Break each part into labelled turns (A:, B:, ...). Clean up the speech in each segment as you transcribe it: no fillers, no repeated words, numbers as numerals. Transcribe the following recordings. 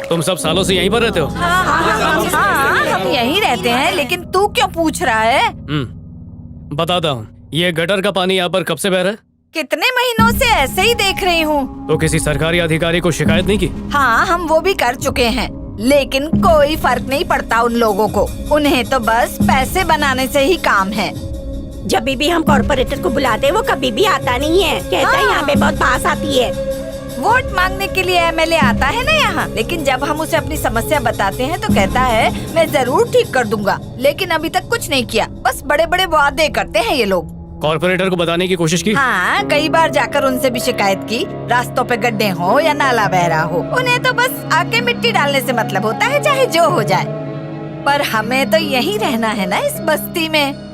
A: तुम सब सालों से यहीं पर रहते हो?
B: हाँ, हम यहीं रहते हैं, लेकिन तू क्यों पूछ रहा है?
A: बताता हूँ। ये गटर का पानी यहाँ पर कब से बह रहा है?
B: कितने महीनों से ऐसे ही देख रही हूँ।
A: तो किसी सरकारी अधिकारी को शिकायत नहीं की?
B: हाँ, हम वो भी कर चुके हैं, लेकिन कोई फर्क नहीं पड़ता उन लोगों को। उन्हें तो बस पैसे बनाने से ही काम है।
C: जब भी हम कॉर्पोरेटर को बुलाते हैं वो कभी भी आता नहीं है। कहता है यहाँ पे बहुत बास आती है।
B: वोट मांगने के लिए एमएलए आता है ना यहाँ, लेकिन जब हम उसे अपनी समस्या बताते हैं तो कहता है मैं जरूर ठीक कर दूंगा, लेकिन अभी तक कुछ नहीं किया। बस बड़े बड़े वादे करते हैं ये लोग।
A: कॉर्पोरेटर को बताने की कोशिश की?
B: हाँ, कई बार जाकर उनसे भी शिकायत की। रास्तों पे गड्ढे हो या नाला बह रहा हो, उन्हें तो बस आके मिट्टी डालने से मतलब होता है, चाहे जो हो जाए। पर हमें तो यहीं रहना है ना, इस बस्ती में।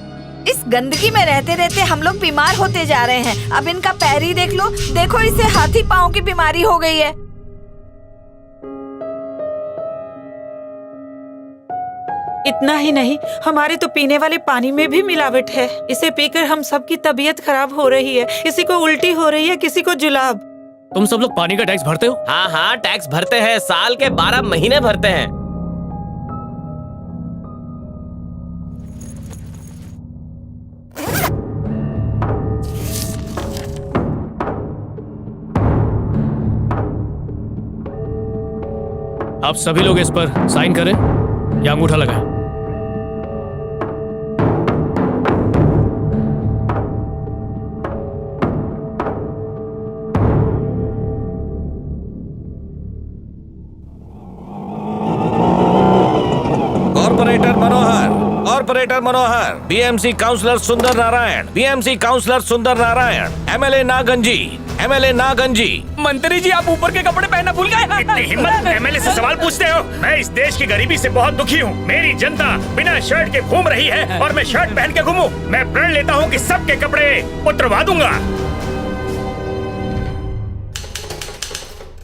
B: इस गंदगी में रहते रहते हम लोग बीमार होते जा रहे हैं। अब इनका पैर ही देख लो, देखो इसे हाथी पाँव की बीमारी हो गई है।
D: इतना ही नहीं, हमारे तो पीने वाले पानी में भी मिलावट है। इसे पीकर हम सबकी तबीयत खराब हो रही है। किसी को उल्टी हो रही है, किसी को जुलाब।
A: तुम सब लोग पानी का टैक्स भरते हो?
E: हाँ हाँ, टैक्स भरते हैं। साल के 12 महीने भरते हैं।
A: आप सभी लोग इस पर साइन करें या अंगूठा लगाएं।
E: कॉर्पोरेटर मनोहर, बीएमसी काउंसलर सुंदर नारायण, बीएमसी काउंसलर सुंदर नारायण, एमएलए नागंजी, एमएलए नागंजी।
F: मंत्री जी, आप ऊपर के कपड़े पहनना भूल गए?
G: इतनी हिम्मत, एमएलए से सवाल पूछते हो? मैं इस देश की गरीबी से बहुत दुखी हूँ। मेरी जनता बिना शर्ट के घूम रही है और मैं शर्ट पहन के घूमूं। मैं प्रण लेता हूँ कि सबके कपड़े उतरवा दूंगा।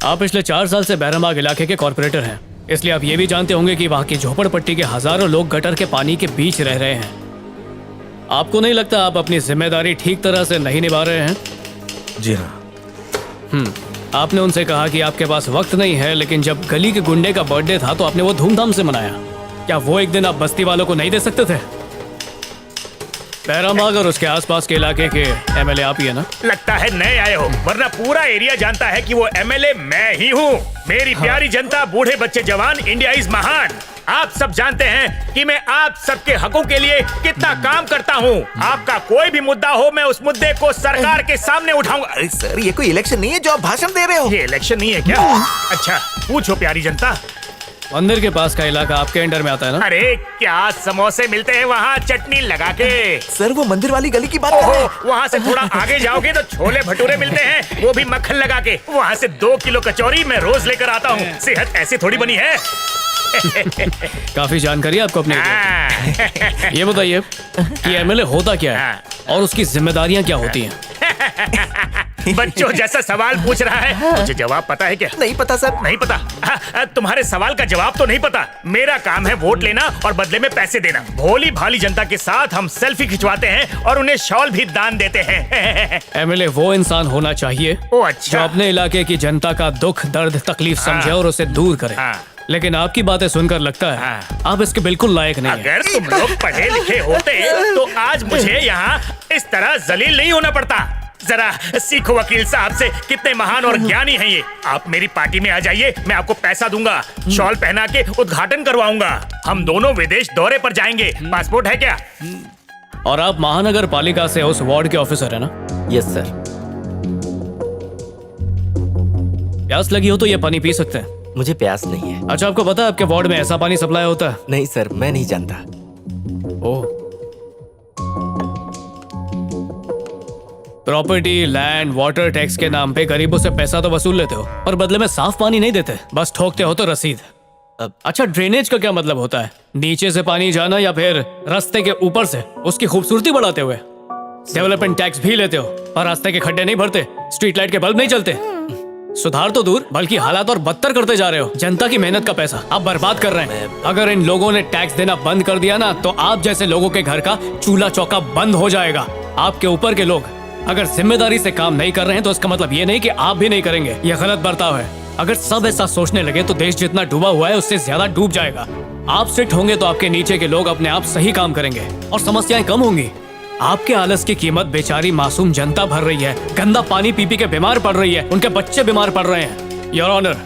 A: आप पिछले 4 साल से बैरमबाग इलाके के कॉर्पोरेटर हैं, इसलिए आप ये भी जानते होंगे कि वहाँ की झोपड़पट्टी के हजारों लोग गटर के पानी के बीच रह रहे हैं। आपको नहीं लगता आप अपनी जिम्मेदारी ठीक तरह से नहीं निभा रहे हैं?
E: जी हाँ।
A: आपने उनसे कहा कि आपके पास वक्त नहीं है, लेकिन जब गली के गुंडे का बर्थडे था तो आपने वो धूमधाम से मनाया। क्या वो एक दिन आप बस्ती वालों को नहीं दे सकते थे? बैरमबाग और उसके आसपास के इलाके के एमएलए आप ही है ना?
G: लगता है नए आए हो, वरना पूरा एरिया जानता है कि वो एमएलए मैं ही हूँ। मेरी प्यारी जनता, बूढ़े बच्चे जवान, इंडिया इज महान। आप सब जानते हैं कि मैं आप सबके हकों के लिए कितना काम करता हूँ। आपका कोई भी मुद्दा हो, मैं उस मुद्दे को सरकार के सामने उठाऊंगा।
E: अरे सर, ये कोई इलेक्शन नहीं है जो आप भाषण दे रहे हो।
G: ये इलेक्शन नहीं है क्या? अच्छा, पूछो प्यारी जनता।
A: मंदिर के पास का इलाका आपके अंडर में आता है ना?
G: अरे क्या समोसे मिलते हैं वहाँ चटनी लगा के।
E: सर, वो मंदिर वाली गली की बात कर रहे हैं।
G: वहाँ से थोड़ा आगे जाओगे तो छोले भटूरे मिलते हैं, वो भी मक्खन लगा के। वहाँ से 2 किलो कचौरी मैं रोज लेकर आता हूँ। सेहत ऐसी थोड़ी बनी है।
A: काफी जानकारी आपको अपने। ये बताइए कि एमएलए होता क्या है और उसकी जिम्मेदारियां क्या होती हैं?
G: बच्चों जैसा सवाल पूछ रहा है। मुझे जवाब पता है क्या?
E: नहीं पता सर।
G: नहीं पता? तुम्हारे सवाल का जवाब तो नहीं पता। मेरा काम है वोट लेना और बदले में पैसे देना। भोली भाली जनता के साथ हम सेल्फी खिंचवाते हैं और उन्हें शॉल भी दान देते हैं।
A: एमएलए वो इंसान होना चाहिए
G: अच्छा,
A: जो अपने इलाके की जनता का दुख दर्द तकलीफ समझे और उसे दूर करे। लेकिन आपकी बातें सुनकर लगता है आप इसके बिल्कुल लायक नहीं हैं।
G: अगर तुम लोग पढ़े लिखे होते तो आज मुझे यहाँ इस तरह जलील नहीं होना पड़ता। जरा सीखो वकील साहब से, कितने महान और ज्ञानी हैं ये। आप मेरी पार्टी में आ जाइए, मैं आपको पैसा दूंगा, शॉल पहना के उद्घाटन करवाऊंगा। हम दोनों विदेश दौरे पर जाएंगे। पासपोर्ट है क्या?
A: और आप महानगर पालिका से उस वार्ड के ऑफिसर है ना?
E: Yes sir.
A: प्यास लगी हो तो ये पानी पी सकते हैं।
E: मुझे प्यास नहीं है।
A: अच्छा, आपको पता है आपके वार्ड में ऐसा पानी सप्लाई होता है?
E: नहीं सर, मैं नहीं जानता।
A: ओह। प्रॉपर्टी, लैंड, वाटर टैक्स के नाम पे गरीबों से पैसा तो वसूल लेते हो और बदले में साफ पानी नहीं देते, बस ठोकते हो तो रसीद। अच्छा, ड्रेनेज का क्या मतलब होता है? नीचे से पानी जाना या फिर रास्ते के ऊपर से उसकी खूबसूरती बढ़ाते हुए? डेवलपमेंट टैक्स भी लेते हो और रास्ते के खड्डे नहीं भरते, स्ट्रीट लाइट के बल्ब नहीं चलते। सुधार तो दूर बल्कि हालात और बदतर करते जा रहे हो। जनता की मेहनत का पैसा आप बर्बाद कर रहे हैं। अगर इन लोगों ने टैक्स देना बंद कर दिया ना तो आप जैसे लोगों के घर का चूल्हा चौका बंद हो जाएगा। आपके ऊपर के लोग अगर जिम्मेदारी से काम नहीं कर रहे हैं तो इसका मतलब ये नहीं कि आप भी नहीं करेंगे। यह गलत बर्ताव है। अगर सब ऐसा सोचने लगे तो देश जितना डूबा हुआ है उससे ज्यादा डूब जाएगा। आप स्ट्रिक्ट होंगे तो आपके नीचे के लोग अपने आप सही काम करेंगे और समस्याएं कम होंगी। आपके आलस की कीमत बेचारी मासूम जनता भर रही है। गंदा पानी पी पी के बीमार पड़ रही है, उनके बच्चे बीमार पड़ रहे हैं। योर ऑनर,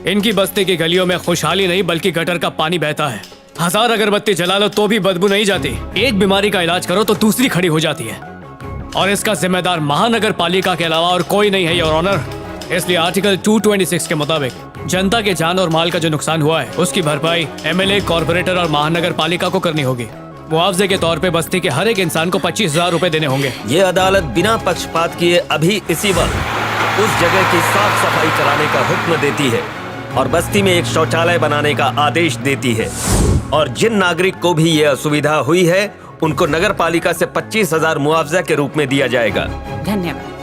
A: इनकी बस्ती की गलियों में खुशहाली नहीं बल्कि गटर का पानी बहता है। 1000 अगरबत्ती जला लो तो भी बदबू नहीं जाती। एक बीमारी का इलाज करो तो दूसरी खड़ी हो जाती है और इसका जिम्मेदार महानगर पालिका के अलावा और कोई नहीं है योर ऑनर। इसलिए आर्टिकल 226 के मुताबिक जनता के जान और माल का जो नुकसान हुआ है उसकी भरपाई एमएलए, कॉर्पोरेटर और महानगर पालिका को करनी होगी। मुआवजे के तौर पे बस्ती के हर एक इंसान को 25,000 रुपए देने होंगे।
H: ये अदालत बिना पक्षपात किए अभी इसी वक्त उस जगह की साफ सफाई कराने का हुक्म देती है और बस्ती में एक शौचालय बनाने का आदेश देती है। और जिन नागरिक को भी ये असुविधा हुई है उनको नगर पालिका से 25,000 मुआवजा के रूप में दिया जाएगा।
D: धन्यवाद।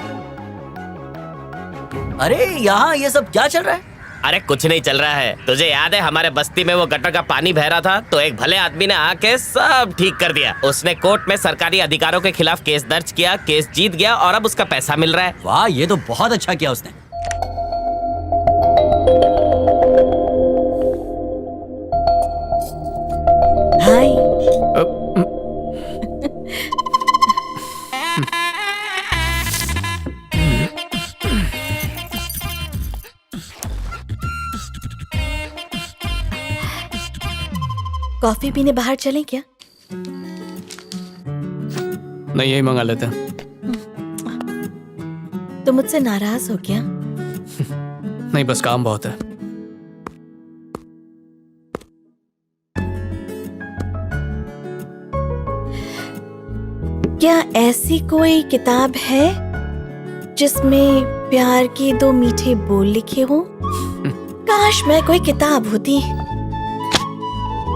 I: अरे यहाँ ये सब क्या चल रहा है?
F: अरे कुछ नहीं चल रहा है। तुझे याद है हमारे बस्ती में वो गटर का पानी बह रहा था तो एक भले आदमी ने आके सब ठीक कर दिया। उसने कोर्ट में सरकारी अधिकारों के खिलाफ केस दर्ज किया, केस जीत गया और अब उसका पैसा मिल रहा है।
I: वाह, ये तो बहुत अच्छा किया उसने।
C: हाय। कॉफी पीने बाहर चलें क्या?
A: नहीं, यही मंगा लेते हैं।
C: तो मुझसे नाराज हो क्या?
A: नहीं, बस काम बहुत है।
C: क्या ऐसी कोई किताब है जिसमें प्यार के 2 मीठे बोल लिखे हों? काश मैं कोई किताब होती।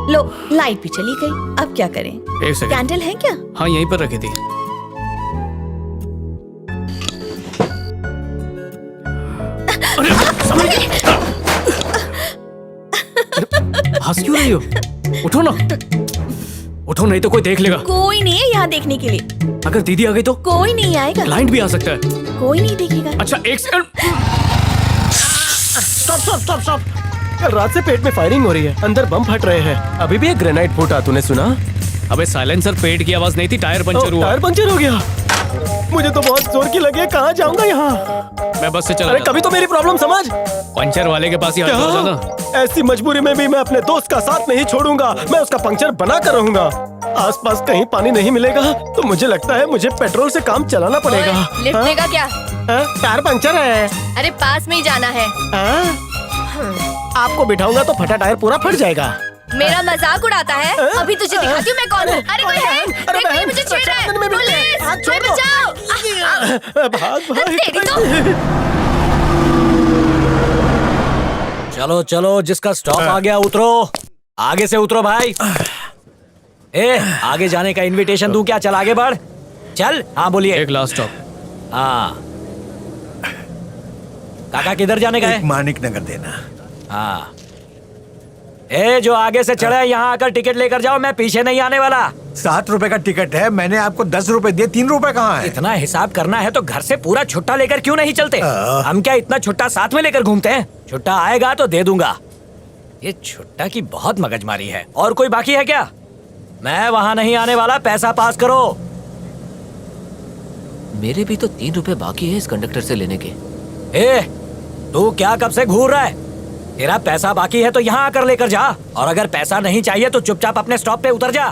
C: लो, लाइट भी चली गई। अब क्या करें?
A: एक सेकंड।
C: कैंडल है क्या?
A: हाँ, यहीं पर रखी थी। अरे, हंस क्यों रही हो? उठो ना, उठो नहीं तो कोई देख लेगा।
C: कोई नहीं है यहाँ देखने के लिए।
A: अगर दीदी आ गई तो?
C: कोई नहीं आएगा।
A: क्लाइंट भी आ सकता है।
C: कोई नहीं देखेगा।
A: अच्छा, एक सेकंड।
J: स्टॉप। कल रात से पेट में फायरिंग हो रही है, अंदर बम फट रहे हैं। अभी भी एक ग्रेनाइट फूटा, तूने सुना?
A: अबे साइलेंसर, पेट की आवाज नहीं थी, टायर पंचर हुआ।
J: टायर पंचर हो गया? मुझे तो बहुत जोर की लगी है। कहाँ जाऊंगा यहाँ?
A: मैं बस से चला
J: अरे
A: जाता।
J: कभी तो मेरी प्रॉब्लम समझ।
A: पंचर वाले के पास ही हाथ
J: क्या?
A: धो जाना।
J: ऐसी मजबूरी में भी मैं अपने दोस्त का साथ नहीं छोड़ूंगा। मैं उसका पंक्चर बना कर रहूंगा। आसपास कहीं पानी नहीं मिलेगा तो मुझे लगता है मुझे पेट्रोल से काम चलाना पड़ेगा।
B: लिफ्ट लेगा क्या?
J: टायर पंक्चर है।
B: अरे पास में ही जाना है।
J: आपको बिठाऊंगा तो फटा टायर पूरा फट जाएगा।
B: मेरा मजाक उड़ाता है? अभी तुझे दिखाती हूँ मैं कौन हूँ। अरे कोई है?
J: अरे
B: देख, कोई
J: बहन,
B: मुझे छेड़ रहा है।
J: बहन,
B: पुलिस,
J: हाथ छोड़
B: कोई
J: दो।
B: बचाओ।
J: भाग
B: तेरी तो।
I: चलो चलो, जिसका स्टॉप आ गया उतरो। आगे से उतरो भाई। आगे जाने का इनविटेशन दूं क्या? चल आगे बढ़। चल। हाँ बोलिए।
A: एक लास्ट स्टॉप।
I: हाँ काका, किधर जाने का है?
K: मानिक नगर देना।
I: हाँ, जो आगे से चढ़े यहाँ आकर टिकट लेकर जाओ। मैं पीछे नहीं आने वाला।
K: 7 रुपए का टिकट है, मैंने आपको 10 रुपए दिए। 3 रुपए कहाँ है?
I: इतना हिसाब करना है तो घर से पूरा छुट्टा लेकर क्यों नहीं चलते? हम क्या इतना छुट्टा साथ में लेकर घूमते हैं? छुट्टा आएगा तो दे दूंगा। ये छुट्टा की बहुत मगजमारी है। और कोई बाकी है क्या? मैं वहां नहीं आने वाला। पैसा पास करो।
F: मेरे भी तो 3 रुपए बाकी है इस कंडक्टर से लेने के।
I: तू क्या कब से घूर रहा है? तेरा पैसा बाकी है तो यहाँ आकर लेकर जा। और अगर पैसा नहीं चाहिए तो चुपचाप अपने स्टॉप पे उतर जा।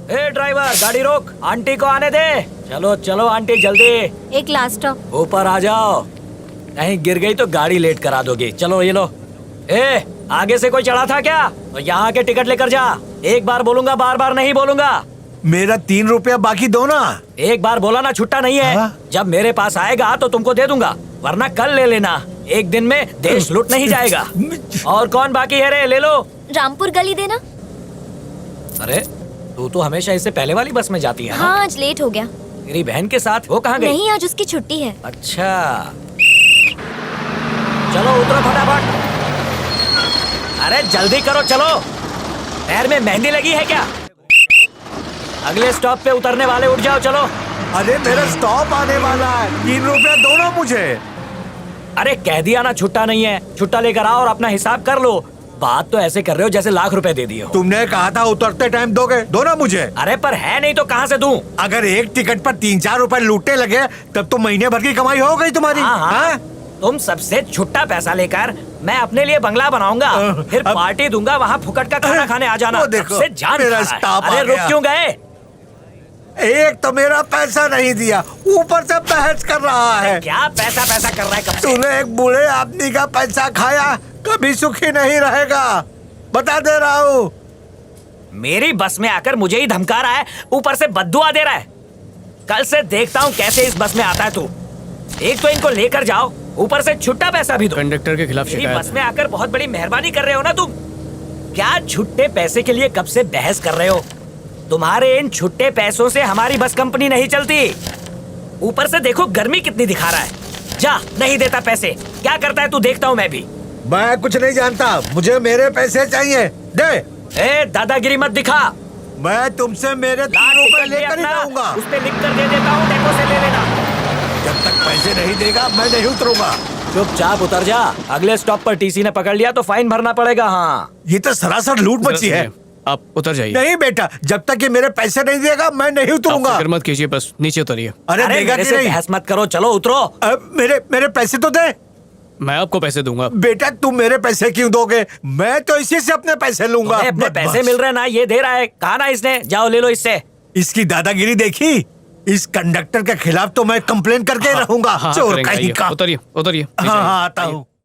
I: ड्राइवर, गाड़ी रोक। आंटी को आने दे। चलो चलो आंटी, जल्दी।
B: एक लास्ट स्टॉप।
I: ऊपर आ जाओ। कहीं गिर गई तो गाड़ी लेट करा दोगे। चलो ये लो। आगे से कोई चढ़ा था क्या? तो यहाँ के टिकट लेकर जा। एक बार बोलूंगा, बार बार नहीं बोलूंगा।
K: मेरा 3 रुपया बाकी दो ना।
I: एक बार बोला ना, छुट्टा नहीं है। जब मेरे पास आएगा तो तुमको दे दूंगा, वरना कल ले लेना। एक दिन में देश लुट नहीं जाएगा। और कौन बाकी है रे? ले लो।
B: रामपुर गली देना।
I: अरे तू तो हमेशा इससे पहले वाली बस में जाती है ना?
B: हाँ, आज लेट हो गया।
I: तेरी बहन के साथ? वो कहाँ गई?
C: नहीं, आज उसकी छुट्टी है।
I: अच्छा, चलो उतरो फटाफट। अरे जल्दी करो, चलो। पैर में मेहंदी लगी है क्या? अगले स्टॉप पे उतरने वाले, उठ जाओ, चलो।
K: अरे मेरा स्टॉप आने वाला है, 3 रुपया दो ना मुझे।
I: अरे कह दिया ना छुट्टा नहीं है। छुट्टा लेकर आओ और अपना हिसाब कर लो। बात तो ऐसे कर रहे हो जैसे लाख रुपए दे दिए हो।
K: तुमने कहा था उतरते टाइम दोगे, दो ना मुझे।
I: अरे पर है नहीं तो कहाँ से दूं?
K: अगर एक टिकट पर 3-4 रुपए लूटने लगे तब तो महीने भर की कमाई हो गई तुम्हारी।
I: हाँ, हाँ।
K: हाँ?
I: तुम सबसे छुट्टा पैसा लेकर मैं अपने लिए बंगला बनाऊंगा, फिर पार्टी दूंगा, वहाँ फुकट का खाना खाने आ जाना।
K: वो देखो,
I: सबसे जान
K: मेरा
I: खा रहा है।
K: स्टाफ आ
I: अरे रुक
K: गया।
I: क्यों गए?
K: एक तो मेरा पैसा नहीं दिया, ऊपर से बहस कर रहा है।
I: क्या पैसा पैसा कर रहा है कब से?
K: तूने एक बूढ़े आदमी का पैसा खाया, कभी सुखी नहीं रहेगा, बता दे रहा हूँ।
I: मेरी बस में आकर मुझे ही धमका रहा है, ऊपर से बद्दुआ दे रहा है। कल से देखता हूँ कैसे इस बस में आता है तू। एक तो इनको लेकर जाओ, ऊपर से छुट्टा पैसा भी दो।
A: कंडक्टर के खिलाफ
I: मेरी
A: शिकायत
I: बस में आकर बहुत बड़ी मेहरबानी कर रहे हो ना तुम। क्या छुट्टे पैसे के लिए कब से बहस कर रहे हो? तुम्हारे इन छुट्टे पैसों से हमारी बस कंपनी नहीं चलती। ऊपर से देखो गर्मी कितनी दिखा रहा है। जा, नहीं देता पैसे, क्या करता है तू, देखता हूँ मैं भी।
K: मैं कुछ नहीं जानता, मुझे मेरे पैसे चाहिए, दे।
I: ए दादागिरी मत दिखा।
K: मैं तुमसे मेरे 3 रुपए लेकर ही जाऊंगा।
I: उस पे लिख कर दे देता हूँ, डेपो से ले लेना।
K: जब तक पैसे नहीं देगा मैं नहीं उतरूंगा।
I: चुपचाप उतर जा। अगले स्टॉप पर टीसी ने पकड़ लिया तो फाइन भरना पड़ेगा। हाँ,
K: ये तो सरासर लूट मची है।
A: आप उतर जाइए।
K: नहीं बेटा, जब तक ये मेरे पैसे नहीं देगा मैं नहीं
A: आप
K: उतरूंगा।
A: फिक्र मत कीजिए, बस नीचे उतरिए।
K: अरे देगा
I: मेरे
K: कि
I: से
K: नहीं?
I: बहस मत करो, चलो उतरो।
K: मेरे पैसे तो दे।
A: मैं आपको पैसे दूंगा।
K: बेटा तुम मेरे पैसे क्यों दोगे? मैं तो इसी से अपने पैसे लूंगा।
I: तुम्हें अपने पैसे
K: बस।
I: मिल रहे ना, ये दे रहा है। कहा ना इसने, जाओ ले लो इससे।
K: इसकी दादागिरी देखी? इस कंडक्टर के खिलाफ तो मैं कंप्लेन करके रहूंगा।
A: हाँ,
K: चोर
A: करेंगे,
K: कहीं
A: आइए।
K: का।
A: उतरिए उतरिए।
K: हाँ हाँ आता हूँ।